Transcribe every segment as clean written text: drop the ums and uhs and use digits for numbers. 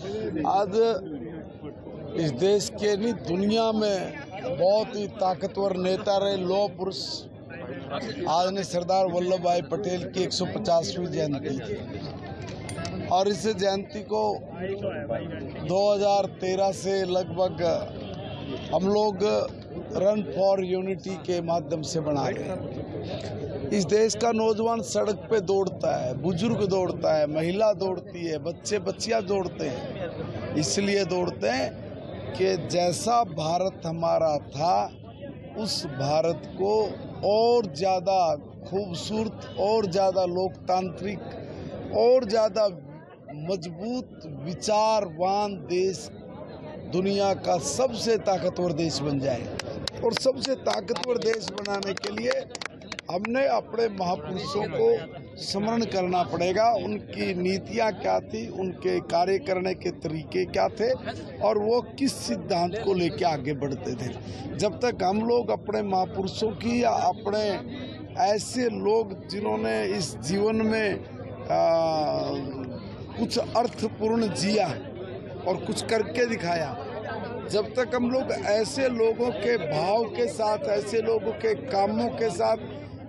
आज इस देश के नहीं दुनिया में बहुत ही ताकतवर नेता रहे लौह पुरुष आज ने सरदार वल्लभ भाई पटेल की 150वीं जयंती थी और इस जयंती को 2013 से लगभग हम लोग रन फॉर यूनिटी के माध्यम से बना रहे। इस देश का नौजवान सड़क पे दौड़ता है, बुजुर्ग दौड़ता है, महिला दौड़ती है, बच्चे बच्चियां दौड़ते हैं। इसलिए दौड़ते हैं कि जैसा भारत हमारा था उस भारत को और ज़्यादा खूबसूरत, और ज़्यादा लोकतांत्रिक, और ज़्यादा मजबूत विचारवान देश, दुनिया का सबसे ताकतवर देश बन जाए। और सबसे ताकतवर देश बनाने के लिए हमने अपने महापुरुषों को स्मरण करना पड़ेगा। उनकी नीतियाँ क्या थी, उनके कार्य करने के तरीके क्या थे और वो किस सिद्धांत को लेकर आगे बढ़ते थे। जब तक हम लोग अपने महापुरुषों की या अपने ऐसे लोग जिन्होंने इस जीवन में कुछ अर्थपूर्ण जिया और कुछ करके दिखाया, जब तक हम लोग ऐसे लोगों के भाव के साथ, ऐसे लोगों के कामों के साथ,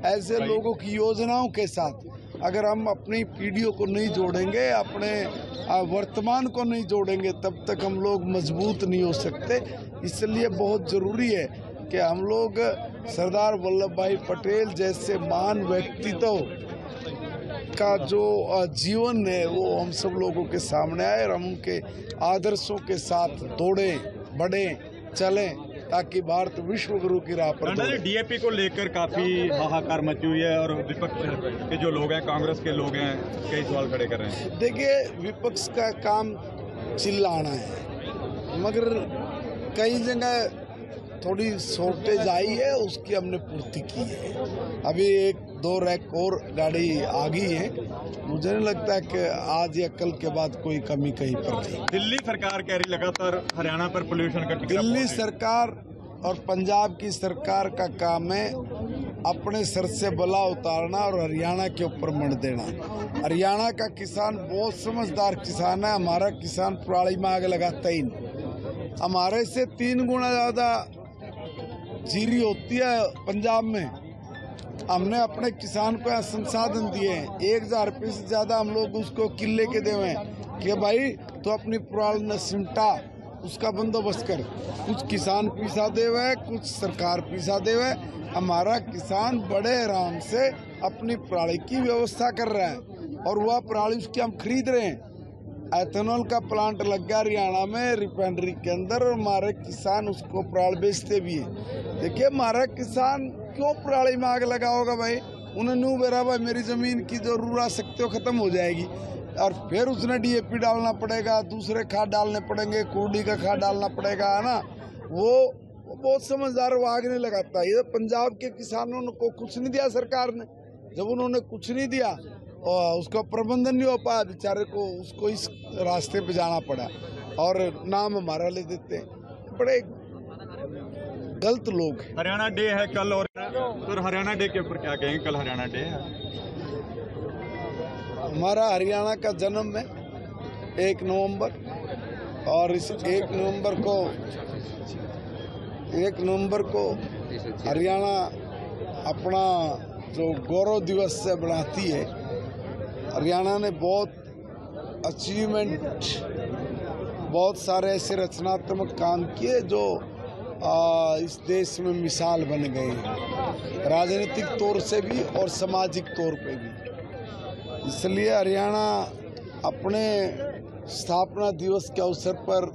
ऐसे लोगों की योजनाओं के साथ अगर हम अपनी पीढ़ियों को नहीं जोड़ेंगे, अपने वर्तमान को नहीं जोड़ेंगे, तब तक हम लोग मजबूत नहीं हो सकते। इसलिए बहुत ज़रूरी है कि हम लोग सरदार वल्लभ भाई पटेल जैसे महान व्यक्तित्व का जो जीवन है वो हम सब लोगों के सामने आए और हम उनके आदर्शों के साथ दौड़ें, बढ़ें, चलें, ताकि भारत विश्व गुरु की राह पर दौड़े। डीएपी को लेकर काफी हाहाकार मची हुई है और विपक्ष के जो लोग हैं, कांग्रेस के लोग हैं, कई सवाल खड़े कर रहे हैं। देखिए, विपक्ष का काम चिल्लाना है, मगर कई जगह थोड़ी शॉर्टेज आई है, उसकी हमने पूर्ति की है। अभी 1-2 रैक और गाड़ी आ गई है। मुझे नहीं लगता कि आज या कल के बाद कोई कमी कहीं पर नहीं। दिल्ली सरकार कह रही लगातार हरियाणा पर पोल्यूशन का टिकट। दिल्ली सरकार और पंजाब की सरकार का काम है अपने सर से बला उतारना और हरियाणा के ऊपर मर देना। हरियाणा का किसान बहुत समझदार किसान है। हमारा किसान पराली में आग लगाता ही नहीं। हमारे से 3 गुना ज़्यादा जीरी होती है पंजाब में। हमने अपने किसान को यहाँ संसाधन दिए हैं। 1000 रुपये से ज़्यादा हम लोग उसको किले के देवे हैं कि भाई तो अपनी पुराल न सिमटा, उसका बंदोबस्त कर। कुछ किसान पीसा देवे, कुछ सरकार पीसा देवे। हमारा किसान बड़े आराम से अपनी पराली की व्यवस्था कर रहा है और वह पराली उसकी हम खरीद रहे हैं। एथेनॉल का प्लांट लग गया हरियाणा में रिफाइनरी के अंदर और हमारे किसान उसको पराल बेचते भी है। देखिए, हमारा किसान क्यों पराली में आग लगाओगा भाई? उन्हें नू बेरा भाई मेरी ज़मीन की जो रूरा सकते हो ख़त्म हो जाएगी और फिर उसने डीएपी डालना पड़ेगा, दूसरे खाद डालने पड़ेंगे, कुर्डी का खाद डालना पड़ेगा, है ना। वो बहुत समझदार, वो आग नहीं लगाता। ये पंजाब के किसानों को कुछ नहीं दिया सरकार ने। जब उन्होंने कुछ नहीं दिया और उसका प्रबंधन नहीं हो पाया, बेचारे को उसको इस रास्ते पे जाना पड़ा और नाम हमारा ले देते हैं। बड़े गलत लोग। हरियाणा डे है कल और तो हरियाणा डे के ऊपर क्या कहेंगे? कल हरियाणा डे है। हमारा हरियाणा का जन्म है 1 नवंबर और इस 1 नवंबर को हरियाणा अपना जो गौरव दिवस से बनाती है। हरियाणा ने बहुत अचीवमेंट, बहुत सारे ऐसे रचनात्मक काम किए जो इस देश में मिसाल बन गए हैं, राजनीतिक तौर से भी और सामाजिक तौर पे भी। इसलिए हरियाणा अपने स्थापना दिवस के अवसर पर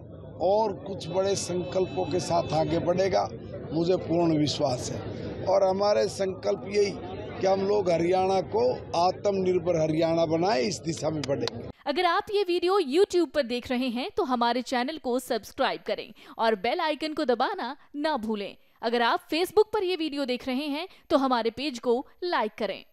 और कुछ बड़े संकल्पों के साथ आगे बढ़ेगा, मुझे पूर्ण विश्वास है। और हमारे संकल्प यही कि हम लोग हरियाणा को आत्मनिर्भर हरियाणा बनाएं, इस दिशा में बढ़ेंगे। अगर आप ये वीडियो YouTube पर देख रहे हैं तो हमारे चैनल को सब्सक्राइब करें और बेल आइकन को दबाना ना भूलें। अगर आप Facebook पर ये वीडियो देख रहे हैं तो हमारे पेज को लाइक करें।